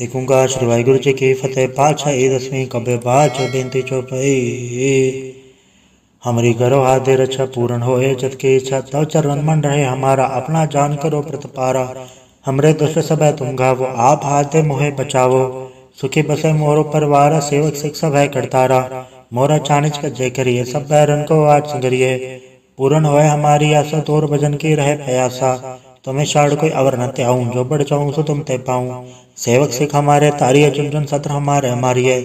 एक ओंकार श्री वाहिगुरु जी की फतेह। पातशाही दसवीं कबे बाच बेनती चौपाई। हमारी करो हाथ रक्षा पूर्ण होए जत की इच्छा तव चरण मन रहे हमारा अपना जान करो प्रतपारा। हमरे दुष्ट सब है तुम गावो आप हाथ दे मोहे बचावो। सुखी बसे मोरो परिवार सेवक सिख सब है करतारा। मोरा चाणिच का जय करिए सब बैरन को आज संगरिए। पूर्ण होए हमारी आशा तोर भजन की रहे प्रयासा। तुम्हें शाड़ कोई अवर न त्याऊं जो बढ़ चाहूं सो तुम ते पाऊं। सेवक सिख हमारे तारिये चुन चुन सत्र हमारे मारिये।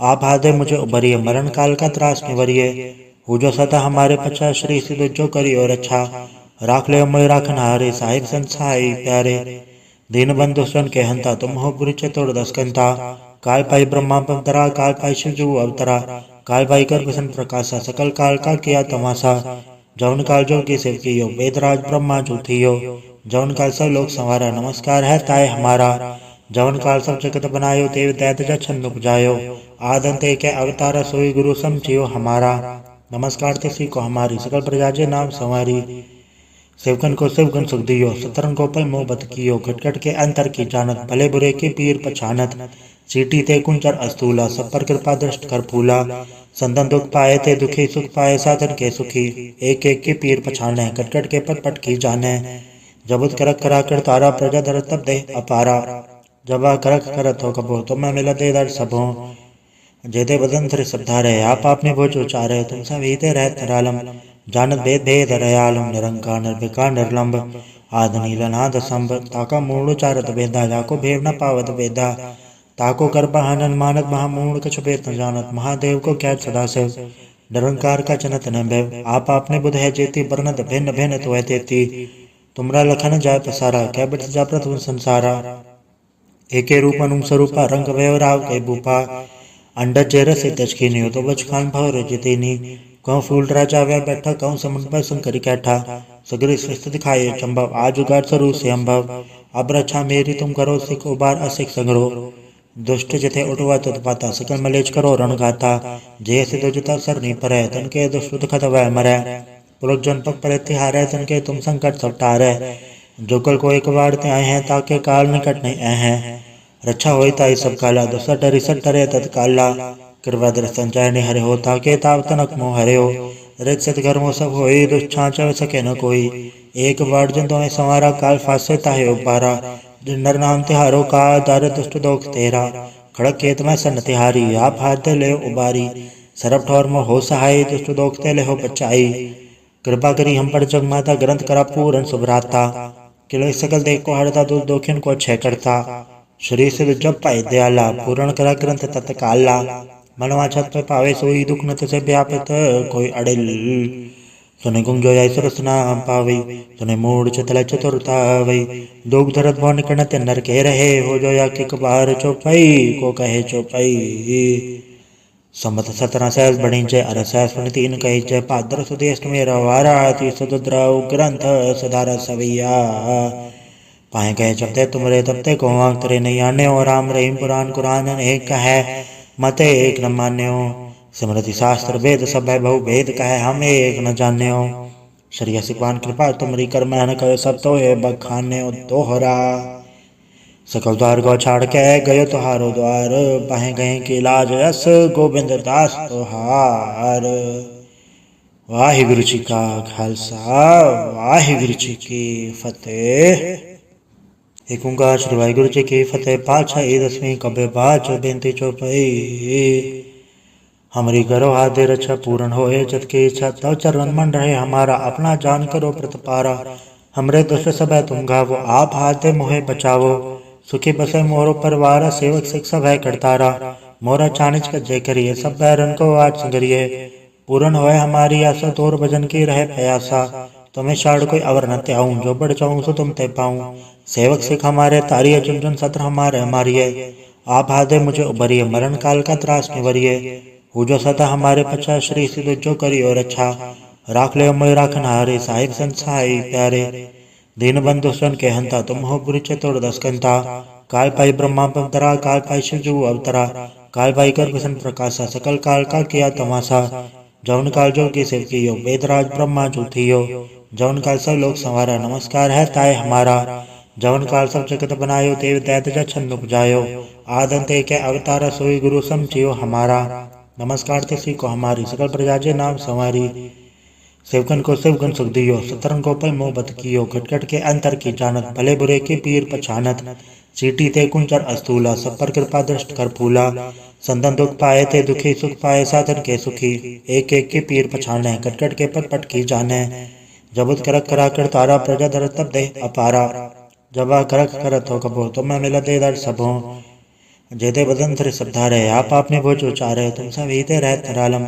आप हादे मुझे उबरिए मरण काल का त्रास निवरिए। हो जो सदा हमारे पचा श्री सिद्ध जो करी और अच्छा। राख ले मोय राखन हारे साहिब संसाई प्यारे। दीन बंधु सुन के हंता तुम हो बुरी चतुर दस्कंता। काल पाई ब्रह्मा पवतरा काल पाई शिवजू अवतरा। काल पाई कर प्रसन्न प्रकाशा सकल काल का किया तमाशा। जौन काल जो की सेव कियो वेदराज ब्रह्मा जो थियो। जौन काल सब लोग संवारा नमस्कार है ताय हमारा। जौन काल सब जगत बनायो देव दैत छन्न उपजायो। आदंते के अवतार सोई गुरु समझियो हमारा। नमस्कार तिसी को हमारी सकल प्रजा जे नाम संवारी। सेवकन को शिवगुण सुख दियो सतरन को पल मोह बत कियो। खटखट के अंतर की जानत भले बुरे की पीर पछानत। सीटी ते कुंचर अस्तूला सब पर कृपा दृष्ट कर फूला। संतन दुख पाए ते दुखी सुख पाए साधन के सुखी। एक एक के पीर पछाने कटकट के पट पट की जाने। जबुत करक करा कर तारा प्रजा धर तब दे अपारा। जबा करक करत हो कबो तुम मिला दे दर सबो। जेते बदन थे सब धारे आप आपने भोज उचारे। तुम सब हीते रहत निरालम जानत भेद भेद रयालम। निरंकार निर्विकार निर्लंब आद नीलनाद संभ। ताका मूल उचारत भेदा जाको भेव न पावत भेदा। ताको कर बहानन मानत महामूल कछु भेद न जानत। महादेव को क्या सदा शिव निरंकार का जनत न भैव। आप आपने बुध है जेती बरनत भिन्न भिन्न तो है तेती। तुमरा लखन जाय पसारा क्या बिट जा प्रथम संसारा। एके रूप अनुम स्वरूपा रंग वय राव के भूपा। अंडा चेहरा से तचकीनी तो बच खान भाव रजतीनी। कहूँ फूल राजा वह बैठा कहूँ समुद्र पर संकरी कैठा। सगरी स्वस्थ दिखाए चंबव आज उगार सरू से अम्भव। अब रक्षा मेरी तुम करो सिख उबार असिख संग्रो। दुष्ट जथे उठवा तुतपाता सकल मलेच करो रण गाता। जय से दुजता सर नहीं परे तन के दुष्ट दुखत वह मरे। पुलक जन पग पर तिहारे तन के तुम संकट सब टारे। जो कल को एक बार ते आए हैं ताके काल निकट नहीं आए हैं। रक्षा होई ताई सब काला दुसर डरी सट डरे तत्काला। कृपा दर्शन चैन हरे हो ताके ताव तनक मोह हरे हो। रित सित घर मो सब होई दुष्छांच सके न कोई। एक बार जन तुम्हें संवारा काल फासे ताहे उपारा। नर नाम तिहारो का दर दुष्ट दोख तेरा। खड़क केत में सन तिहारी आप हाथ दे ले उबारी। सरब ठौर में हो सहाय दुष्ट दोख ते ले हो बचाई। कृपा करी हम पर जग माता ग्रंथ करा पूरन सुभराता। किलो सकल देख को हरता दुख दोखिन को छह करता। श्री सिद्ध जब पाए दयाला पूर्ण करा ग्रंथ तत्काला। मनवा छत पे पावे सोई दुख न तसे व्यापित कोई अड़िल। सुने गुंग जो ऐसर नाम पावई सुने मूड चतल चतुरता वई। दोग धरत भवन कणत नर के रहे हो जो या किक बार चौपाई को कहे चौपाई। संबत 17 सहस बड़ी जय अर सहस तीन कही जय पादर सुदेश मेरा वारा ती सुद्रव ग्रंथ सुधार सवैया। पाए गए जब ते तुमरे तब ते को तेरे नहीं आने हो। राम रहीम पुराण कुरान एक है मते एक न मान्यो। स्मृति शास्त्र वेद सब है बहु भेद कहे हम एक न जाने हो। श्री सिकवान कृपा तुमरी कर मैन कहो सब तो है बखाने दोहरा। सकल द्वार को छाड़ के गयो तुहारो द्वार। पाए गए की लाज यस गोविंद दास तुहार। वाहिगुरु जी का खालसा वाहिगुरु जी की फतेह। एक ओंकार श्री वाहिगुरु जी की फतेह। पातशाही दसवीं कबे बाच बेनती चौपाई। हमारी करो हाथ रक्षा पूर्ण होए जत की इच्छा तव चरण मन रहे हमारा अपना जान करो प्रतपारा। हमरे दुष्ट सब है तुम गावो आप हाथ दे मोहे बचावो। सुखी बसे मोरो परिवार सेवक सिख सब है करतारा। मोरा चाणिच का जय करिए सब बैरन को आज संगरिए। पूर्ण होए हमारी आशा तोर भजन की रहे प्रयासा। तुम्हें शाड़ कोई अवर न त्याऊं जो बढ़ चाहूं सो तुम ते पाऊं। सेवक सिख हमारे तारिये चुन चुन सत्र हमारे मारिये। आप हादे मुझे उबरिए मरण काल का त्रास निवरिए। हो जो सदा हमारे पचा श्री सिद्ध जो करी और अच्छा। राख ले मोय राखन हारे साहिब संसाई प्यारे। दीन बंधु सुन के हंता तुम हो बुरी चतुर दस्कंता। काल पाई ब्रह्मा पवतरा काल पाई शिवजू अवतरा। काल पाई कर प्रसन्न प्रकाशा सकल काल का किया तमाशा। जौन काल जो की सेव कियो वेदराज ब्रह्मा जो थियो। जौन काल सब लोग संवारा नमस्कार है ताय हमारा। जवन काल सब जगत बनायो देव दैत जा छन्न उपजायो। आदंते के अवतारा सोई गुरु समझियो हमारा। नमस्कार तिसी को हमारी सकल प्रजा जे नाम संवारी। सेवकन को सेवकन सुख दियो सतरन को पल मोह बत कियो। घटघट के अंतर की जानत भले बुरे की पीर पछानत। चीटी ते कुंचर अस्तूला सब पर कृपा दृष्ट कर फूला। संतन दुख पाए ते दुखी सुख पाए साधन के सुखी। एक एक के पीर पछाने कटकट के पट पट की जाने। जबुत करक करा कर तारा प्रजा धर तब दे अपारा। जब करक करत हो कबो तुम मैं मिला दे दर सबो। जेते बदन थरे सब धारे आप आपने भोज उचारे। तुम सब हीते रहत निरालम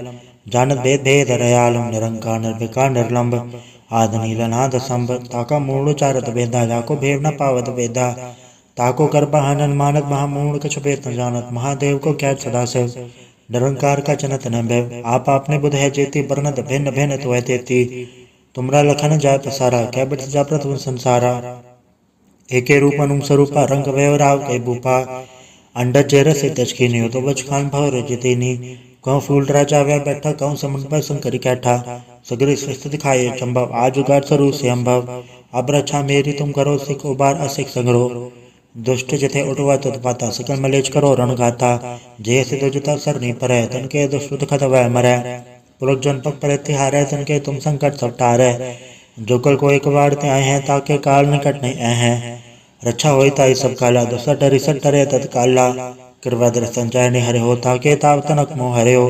जानत भेद भेद रयालम। निरंकार निर्विकार निर्लंब आद नीलनाद संभ। ताका मूल उचारत वेदा जाको भेव न पावत वेदा। ताको कर बहानन मानत महामूढ़ कछु भेद न जानत। महादेव को क्या सदा से निरंकार का जनत न भय। आप आपने बुध है जेती बरनत भिन्न भिन्न तो है तेती। तुमरा लखन जाय पसारा कै बिट जा प्रथम संसारा। एके रूप अनुम स्वरूपा रंग व्यवराव के भूपा। अंडज जेरस से तचकीनी हो तो बच खान भवर जितेनी। कहूँ फूल राजा वह बैठा कहूँ समुद्र पर संकरी कैठा। सगरी स्वस्थ दिखाए चंबव आज उगार स्वरूप से अम्भव। अब रक्षा मेरी तुम करो सिख उबार असिख संग्रो। दुष्ट जिथे उठवा तुत्पाता सकल मलेच करो रण गाता। जे से दुजता सर नहीं परै तन के दुष्ट दुखत वह मरै। पुलक जन पग पर तिहारे तन के तुम संकट सब टारे। जो कल को एक बार ते आए हैं ताके काल निकट नहीं आए हैं। रक्षा होई ताई सब काला दुसर डरी सट टरे तत्काला। कृपा दर्शन चरण हरे हो ताके ताव तनक मोह हरे हो।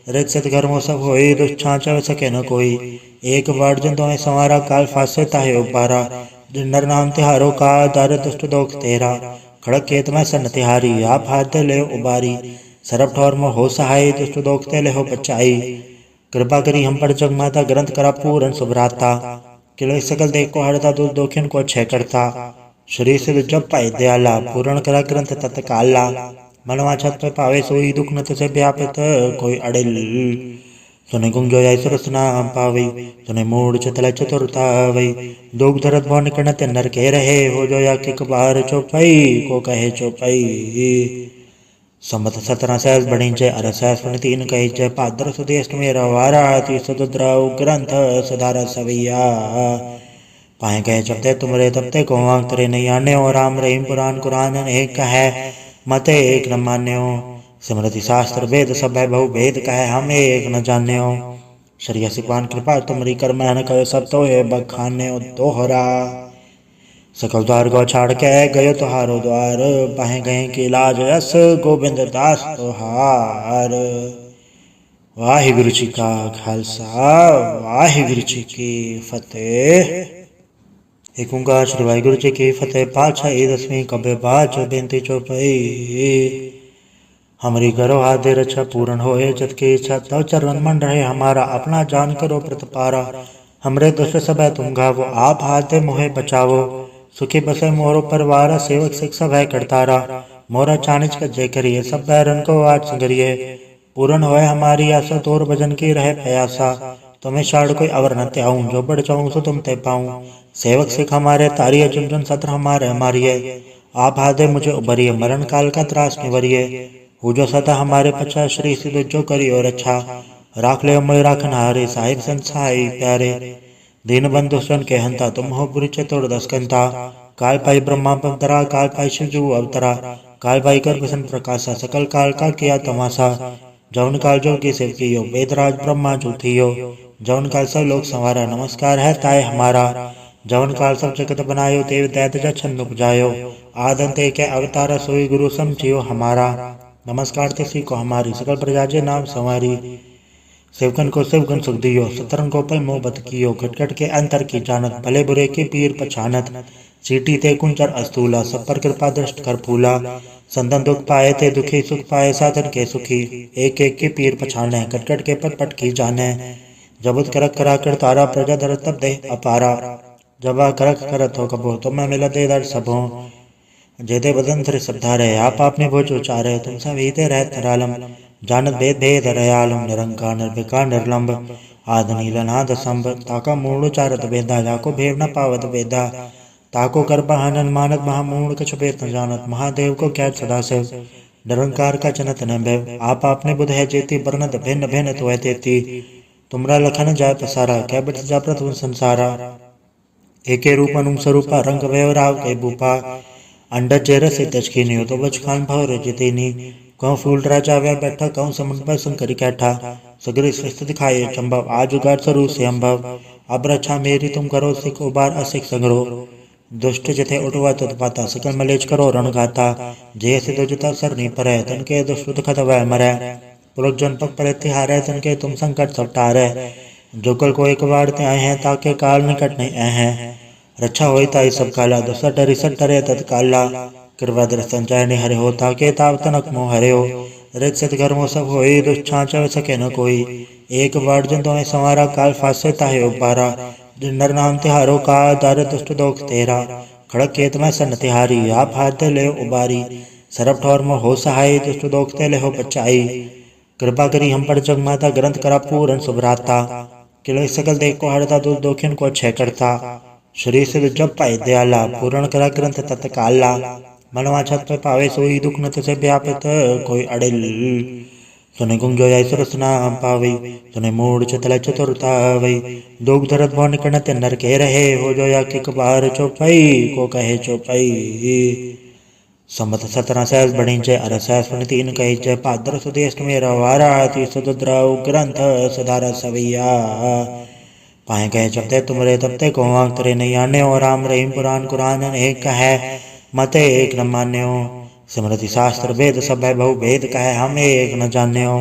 रित सित घर मो सब होई दुष्ट छाँच सके न कोई। एक बार जन तुम्हें संवारा काल फासे ताहे उबारा। नर नाम तिहारो का दर दुष्ट दोख तेरा। खड़क खेत में सन तिहारी आप हाथ ले उबारी। सरब ठौर में हो सहाय दुष्ट दोख ते ले हो बचाई। कृपा करी हम पर जग माता ग्रंथ करा पूरन सुभराता। किलो सकल देख को हरता दुख दोखिन को छह करता। शरीर से जब पाए दयाला पूर्ण करा ग्रंथ तत्काला। मनवा छत पे पावे सोई दुख न से व्यापित कोई अड़िल। सुने गुंग जो जाय सुरस नाम पावई। सुने मूड चतल चतुरता वई। दोग धरत भवन कणत नर के रहे हो जो या किक बार चौपाई को कहे चौपाई। संबत 17 सहस बड़ी जय अर सहस तीन कही जय। पादर सुदेश मेरा वारा ती सुद्राव ग्रंथ सुधारा सवैया। पाए गए जब ते तुमरे तब ते को आंख तेरे नहीं आने हो। राम रहीम पुराण कुरान एक है मते एक न मान्यो। स्मृति शास्त्र वेद सब है बहु भेद कहे हम एक न जाने हो। श्री सिपान कृपा तुमरी कर मैन कहो सब तो है बखाने दोहरा। सकल द्वार गो छाड़ के गयो तुहारो द्वार। पाए गए के लाज यस गोविंद दास तोहार। वाहिगुरु जी का खालसा वाहिगुरु जी की फतेह। एक ओंकार श्री वाहिगुरु जी की फतेह। पातशाही 10वीं कबे बाज बेनती चौपाई। हमारी करो आदे रक्षा पूर्ण होए जत की इच्छा तव चरण मन रहे हमारा। अपना जान करो प्रतपारा। हमरे दुष्ट सब है तुम गावो आप हाथ मोहे बचावो। सुखी बसे मोरो परिवार सेवक सिख सब है करतारा। मोरा चानिच का जय करिए सब बैरन को आज संगरिए। पूर्ण होए हमारी आशा तोर भजन की रहे प्रयासा। तुम्हें शाड़ कोई अवर न त्याऊं जो बढ़ जाऊं सो तुम ते पाऊं। सेवक सिख हमारे तारिये चुन चुन सत्र हमारे मारिये। आप हाथे मुझे उबरिए मरण काल का त्रास निवरिए। हो जो सदा हमारे पछा श्री सिद्ध जो करी और अच्छा। राख ले मोय राखन हारे साहिब संसाई प्यारे। दीन बंधु सन के हंता तुम हो बुरी चतुर दस्कंता। काल पाई ब्रह्मा पवतरा काल पाई शिवजू अवतरा। काल पाई कर भूषण प्रकाशा सकल काल का किया तमाशा। जौन काल जो की सेव कियो वेदराज ब्रह्मा जो थियो। जौन काल सब लोग संवारा नमस्कार है ताय हमारा। जौन काल सब जगत बनायो देव दैत जा छन्न उपजायो। आदंते के अवतारा सोई गुरु समझियो हमारा। नमस्कार तिसी को हमारी सकल प्रजा जे नाम संवारी। सेवकन को सेवकन सुख दियो सतरन को पल मोह बत कियो। घटघट के अंतर की जानत भले बुरे की पीर पछानत। चीटी ते कुंचर अस्तूला सब पर कृपा दृष्ट कर फूला। संतन दुख पाए ते दुखी सुख पाए साधन के सुखी। एक एक के पीर पछाने घटघट के पट पट की जाने। जबुत करक करा कर तारा प्रजा धर तब दे अपारा। जब करक करत हो कबो तुम मैं मिला दे दर सबो। जेते बदन थरे सब धारे आप आपने भोज उचारे। तुम सब हीते रहत निरालम जानत भेद भेद रयालम। निरंकार निर्विकार निर्लंब आद नीलनाद संभ। ताका मूल उचारत वेदा जाको भेव न पावत वेदा। ताको कर बहानन मानत महामूढ़ कछु भेद न जानत। महादेव को क्या सदा से निरंकार का जनत न भय। आप आपने बुध है जेती बरनत भिन्न भिन्न तो है तेती। तुमरा लखन जाय पसारा कै बिट जा प्रथम संसारा। एके रूपनुम स्वरूपा रंग व्यवराव के भूपा अंडज रसे तचकीनी तो बच खान भाव रजतेनी कहूँ फूल राजा व्या बैठा कहूँ समुद्र पर संकरी कैठा सगरे स्वस्थ दिखाए चंबव आज उगार स्वरूप से अम्भव अब रक्षा मेरी तुम करो सिख उबार असिख संग्रो दुष्ट जथे उठवा तुत्पाता सकल मलेच करो रण गाता जय से दुजता सर नहीं परै तन के दुष्ट खत वह मरै पुलक जन पक पर तिहारै तन के तुम संकट सब टारै जोकल को एक बार ते आए हैं ताके काल निकट नहीं आए हैं रक्षा होई ताई सब काला दुसर डरी सट टरे तत्काला कृपा दर्शन चाहे हरे हो ताके ताव तनक मोह हरे हो रित सत घर मो सब होई दुष्छांच सके न कोई एक बार जन तुम्हें संवारा काल फासे ताहे उबारा नर नाम तिहारो का दार दुष्ट दोख तेरा खड़क केत में सन तिहारी आप हाथ ले उबारी सरब ठौर में हो सहाय दुष्ट दोख ते ले हो बचाई कृपा करी हम पर जग माता ग्रंथ करा पूरन सुभराता किलो सकल देख को हरता दुख दोखिन को छह करता शरीर से जब पाए दयाला पूर्ण करा ग्रंथ तत्काला मनवा छत पे पावे सोई दुख न से व्यापित कोई अड़िल सुने गुंग जो सरस नाम पावे सुने मूड चतल चतुरता वही दोग धरत भवन कणत नर के रहे हो जो या किक बार चौपाई को कहे चौपाई सम्मत 17 सहस बड़ी जय अर सहस तीन कही जय पादर सुदेश मेरा वारा ती सुद्राव ग्रंथ सुधारा सवैया पाए गए जब तुमरे तब ते को आंख तरे नहीं आने और राम रहीम पुराण कुरान एक है मते एक न मान्यो स्मृति शास्त्र वेद सब है बहु भेद कहे हम एक न जान्यो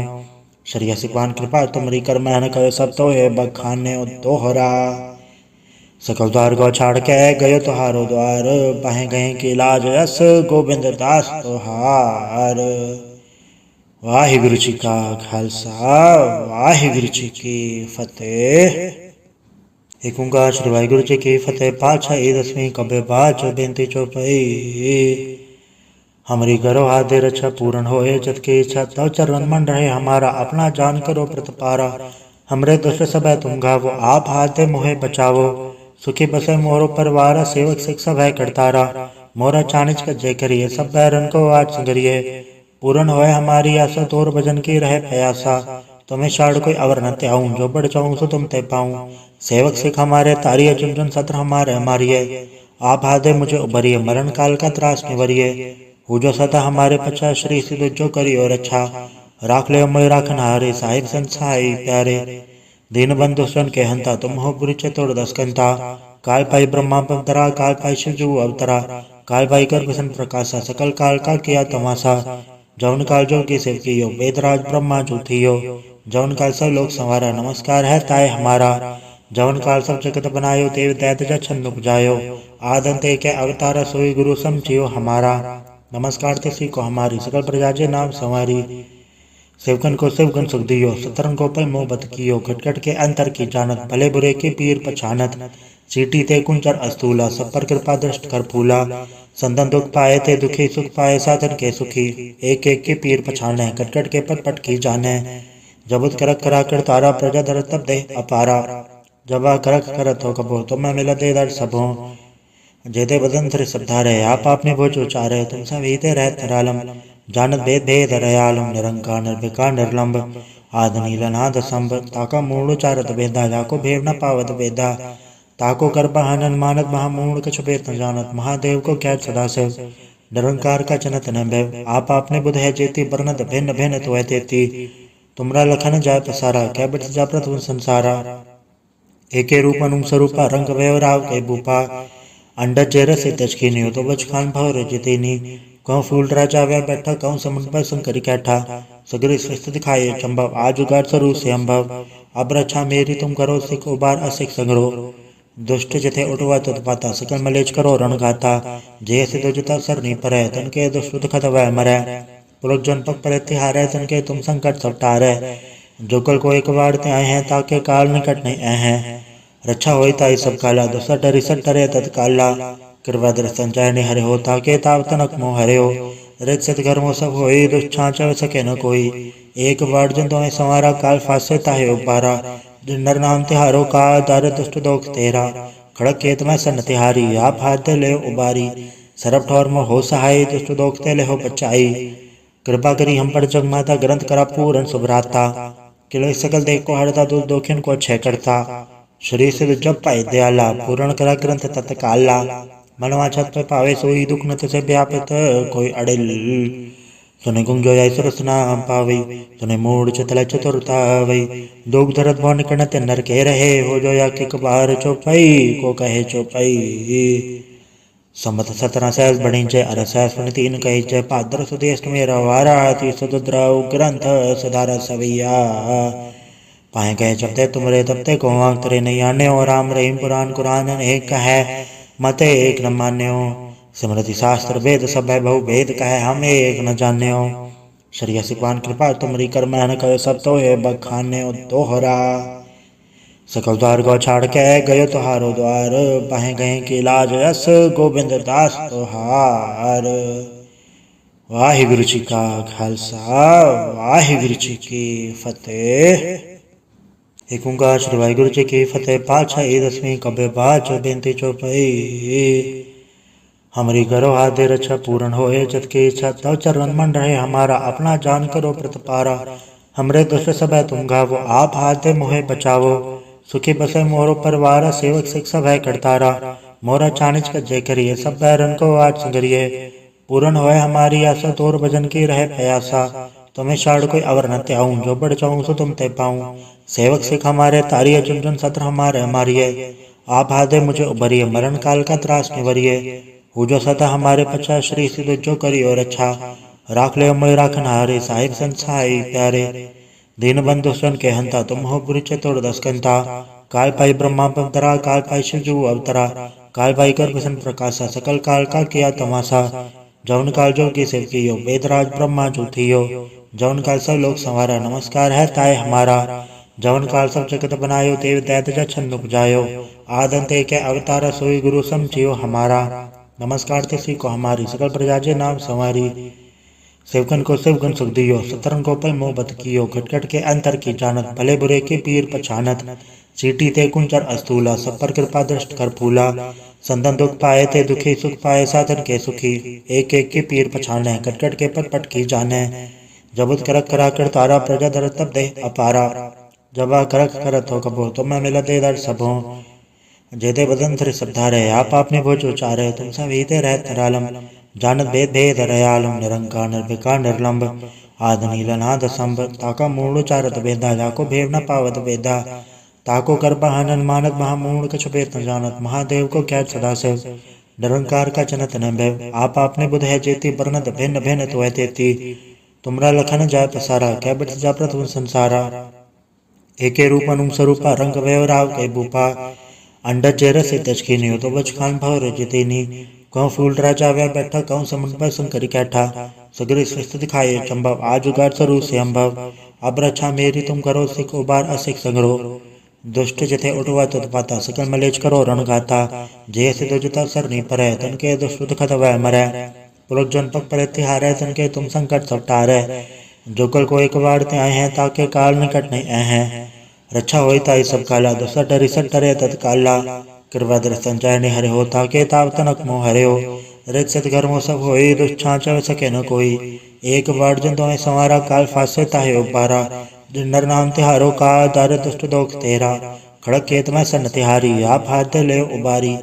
शरिया सिकवान कृपा तुमरी कर महन कहे सब तो है बखान्यो दोहरा सकल द्वार गो छाड़ के गयो तुहारो द्वार पाए गए के लाज यस गोविंद दास तुहार वाहिगुरु जी का खालसा वाहिगुरु जी की फतेह। एक ओंकार श्री वाहिगुरु जी की फतेह। पातशाही 10वीं कबे बाज बेनती चौपाई। हमारी करो आदे रक्षा पूर्ण होए जत की इच्छा तव चरण मन रहे हमारा अपना जान करो प्रतपारा हमरे दुष्ट सब तुम गावो आप हाथे मोहे बचावो सुखी बसे मोरो परवारा सेवक सिख सब है करतारा मोरा चानिच का जय करिए सब बैरन को आज संगरिए पूर्ण होए हमारी आशा तोर भजन की रहे प्रयासा तुम्हें शाड़ कोई अवर न त्याऊं जो बढ़ जाऊं सो तुम ते पाऊं सेवक सिख हमारे तारिये चुन सत्र हमारे मारिये आप हादे मुझे उभरिए मरण काल का त्रास निवरिए हो जो सदा हमारे पचा श्री सिद्ध जो करियो रक्षा राख ले मोय राखन हारे साहिब संसाई प्यारे दीन बंधु सुन के हंता तुम हो बुरी चतुर दस्कंता काल पाई ब्रह्मा पवतरा काल पाई शिवजू अवतरा काल पाई कर भसन प्रकाशा सकल काल का किया तमाशा जौन काल जो की सेव कियो वेदराज ब्रह्मा जो थियो जौन काल सब लोग संवारा नमस्कार है ताय हमारा जौन काल सब जगत बनायो देव दैत छंद उपजायो आदंते के अवतारा सोई गुरु समझियो हमारा नमस्कार तिसी को हमारी सकल प्रजा जे नाम संवारी सेवकन को सेवकन सुख दियो सतरन को पल मोह बत कियो खटखट के अंतर की जानत भले बुरे के पीर पछानत सीटी ते कुंचर अस्तूला सब पर कृपा दृष्ट कर फूला संतन दुख पाए ते दुखी सुख पाए साधन के सुखी एक एक के पीर पछाने कटकट के पट पट की जाने जबुत करक करा कर तारा प्रजा धर तब दे अपारा जबा करक करत हो कबो तुम मैं मिला दे दर सबो जेते बदन थरे सब धारे आप आपने भोज उचारे तुम सब हीते रहत निरालम जानत भेद भेद रयालम निरंकार निर्विकार निर्लंब आद नीलनाद संभ ताका मूल उचारत भेदा जाको भेव न पावत भेदा ताको कर बहानन मानत महामूल कछ भेद न जानत महादेव को क्या सदा से निरंकार का चनत न भैव आप आपने बुध है जेती बरनत भिन्न भिन्न तो है तेती तुमरा लखन जाय पसारा क्या बिट जा प्रथम संसारा एके रूपनुम स्वरूपा रंग व्यवराव के भूपा अंडा चेहरा से तचकीनी तो बच खान भाव रजतेनी कहूँ फूल राजा व्या बैठा कहूँ समुद्र पर संकरी कैठा सगरे स्वस्थ दिखाए चंबव आज उगार स्वरूप से अम्भव अब रक्षा मेरी तुम करो सिख उबार असिख संग्रो दुष्ट जथे उठवा तुत्पाता सकल मलेच करो रण गाता जय से दुजता सर नहीं परै तन के दुष्ट खत वह मरै पुलक जन पक पर तिहारै तन के तुम संकट सब टारै जोकल को एक बार ते आए हैं ताके काल निकट नहीं आए हैं रक्षा होई ताई सब काला दुसर डरी सट टरे तत्काला कृपा दर्शन चाहे हरे हो ताके ताव तनक मोह हरे हो रित सत घर मो सब होई दुष्छांच सके न कोई एक बार जन तुम्हें संवारा काल फासे ताहे उबारा नर नाम तिहारो का दार दुष्ट दोख तेरा खड़क केत में सन तिहारी आप हाथ ले उबारी सरब ठौर में हो सहाय दुष्ट दोख ते ले हो बचाई कृपा करी हम पर जग माता ग्रंथ करा पूरन सुभराता किलो सकल देख को हरता दुख दोखिन को छह करता श्री सिद्ध जप पाई दयाला पूर्ण करा ग्रंथ तत्काला। मनवा छत पे पावे सोई दुख न तिसे व्यापित कोई अड़िल। सुने गुंग जो ऐसर सुना पावई सुने मूड चतल चतुरता वई। दुख दर्द भवन कणत नर के रहे हो जो या किक बार चौपाई को कहे चौपाई। संबत 17 सहस बड़ी जय अर सहस तीन कही जय पादर सुदेश मेरा वारा ती सुद्राव ग्रंथ सुधारा सवैया। पाए गए जबते तुमरे तबते को तरे नहीं आने और राम रहीम पुराण कुरान एक है मते एक न मान्यो। स्मृति शास्त्र वेद सब बहु भेद कहे हम एक न जान्यो। श्री सिपान कृपा तुमरी कर मैन कहे सब तो है बखान्यो दोहरा। सकल द्वार गो छाड़ के गयो तुहारो द्वार पाए गए के लाज यस गोविंद दास तुहार। वाहिगुरु जी का खालसा वाहिगुरु जी की फतेह। एक ओंकार श्री वाहिगुरु जी की फतेह। पातशाही दसवीं कबे बाच बेनती चौपाई। हमारी करो आदि रक्षा पूर्ण होए जत की इच्छा तव चरण मन रहे हमारा अपना जान करो प्रतपारा। हमरे दुष्ट सब है तुम गावो आप हाथ मोहे बचावो। सुखी बसे मोरो परिवार सेवक सिख सब है करतारा। मोरा चानिच का जय करिए सब बैरन को आज संगरिए। पूर्ण होए हमारी आशा तोर भजन की रहे प्रयासा। तुम्हें शाड़ कोई अवर न त्याऊं जो बढ़ जाऊं सो तुम ते पाऊं। सेवक सिख हमारे तारिये चुन चुन सत्र हमारे मारिये। आप हादे मुझे उबरिए मरण काल का त्रास निवरिये। हो जो सदा हमारे पछा श्री सिद्ध जो करियो रक्षा। राख ले मोय राखन हारे साहिब संसाई प्यारे। दीन बंधु सुन के हंता तुम हो बुरी चतुर दस्कंता। काल पाई ब्रह्मा पवतरा काल पाई शिवजू अवतरा। काल पाई कर भसन प्रकाशा सकल काल का किया तमाशा। जौन काल जोगी सेव कियो वेदराज ब्रह्मा जो थियो। जौन काल सब लोग संवारा नमस्कार है ताय हमारा। जौन काल सब जगत बनायो देव दैत छन्न उपजायो। आदंते के अवतारा सोई गुरु समझियो हमारा। नमस्कार तिसी को हमारी सकल प्रजा जे नाम संवारी। सेवकन को शिवगुण सुख दियो सतरन को पल मोह बत कियो। खटखट के अंतर की जानत भले बुरे की पीर पछानत। चीटी ते कुंचर अस्तूला सब पर कृपा दृष्ट कर फूला। संतन दुख पाए थे दुखी सुख पाए साधन के सुखी। एक एक के पीर पछाने कटकट के पट पट की जाने। जबुत करक करा कर तारा प्रजा दर तब दे अपारा। जबा करक करत हो कबो तुम मिला दे दर सबो। जेते बदन थरे सब धारे आप आपने भोज उचारे। तुम सब हीते रहत निरालम जानत भेद भेद रयालम। निरंकार निर्विकार निर्लंब आद नीलनाद संभ। ताका मूल उचारत वेदा जाको भेव न पावत वेदा। ताको कर बहानन मानत महामूढ़ कछु भेद न जानत। महादेव को क्या सदा से निरंकार का जनत न भय। आप आपने बुध है जेती बरनत भिन्न भिन्न तो है तेती। तुमरा लखन जाय पसारा क्या बिट जा प्रथम संसारा। एके रूप अनुम स्वरूपा रंग वय राव के भूपा। अंडज जेर से तचकीनी तो बच खान भवर जितेनी। कहूँ फूल राजा वह बैठा कहूँ समुद्र पर संकरी कैठा। सगरी सृष्टि दिखाए चंबव आज उगार स्वरू से अम्भव। अब रक्षा मेरी तुम करो सिख उबार असिख संग्रो। दुष्ट जिथे उठवा तुत पाता सकल मलेच करो रण गाता। जय से दुजता सर नहीं परे तन के दुष्ट दुखत वह मरे। पुलक जन पक पर तिहारे तन के तुम संकट सब टारे। जो कल को एक बार ते आए हैं ताके काल निकट नहीं आए हैं। रक्षा होई ताई सब काला दुसर डरी सट डरे तत्काला। कृपा दर्शन चरण हरे हो ताके ताव तनक मोह हरे हो। रित सत कर्मो सब होई दुष्छांच सके न कोई। एक बार जन तुम्हें संवारा काल फासे ताहे उबारा। नर नाम तिहारो का दार दुष्ट दोख तेरा। खड़क खेत में सन तिहारी आप हाथ ले उबारी।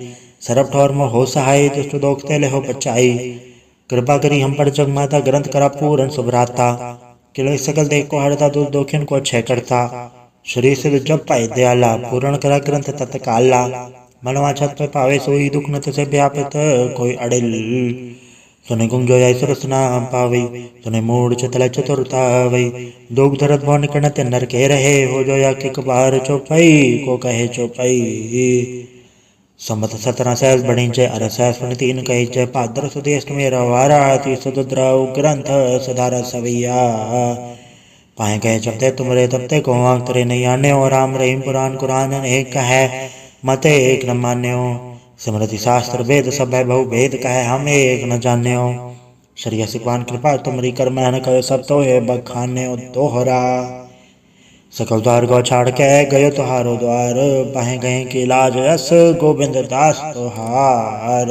सरब ठौर मोह हो सहाय दुष्ट दोख ते ले हो बचाई। कृपा करी हम पर जग माता ग्रंथ करा पूरन सुभराता। किलो सकल देख को हरता दूर दोखिन को छह करता। श्री सिद्ध जप पाई दयाला पूर्ण करा ग्रंथ तत्काला। मनवा छत पे पावे सोई दुख न तिसे व्यापित कोई अड़िल। सुने गुंग जो ऐसर सुना पावई सुने मूड चतल चतुरता वई। दुख दर्द भवन कणत नर के रहे हो जो या किक बार चौपाई को कहे चौपाई। संबत 17 सहस बड़ी जय अर सहस तीन कही जय पादर सुदेश मेरा वारा ती सुद्राव ग्रंथ सुधारा सवैया। पाए गए जबते तुमरे तबते को तरे नहीं आने और राम रहीम पुराण कुरान एक है मते एक न मान्यो। स्मृति शास्त्र वेद सब बहु भेद कहे हम एक न जान्यो। श्री सिपान कृपा तुमरी कर मैन कहे सब तो है बखान्यो दोहरा। सकल द्वार गो छाड़ के गयो तुहारो द्वार पाए गए के लाज यस गोविंद दास तुहार।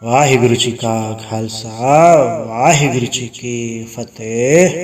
वाहिगुरु जी का खालसा वाहिगुरु जी की फतेह।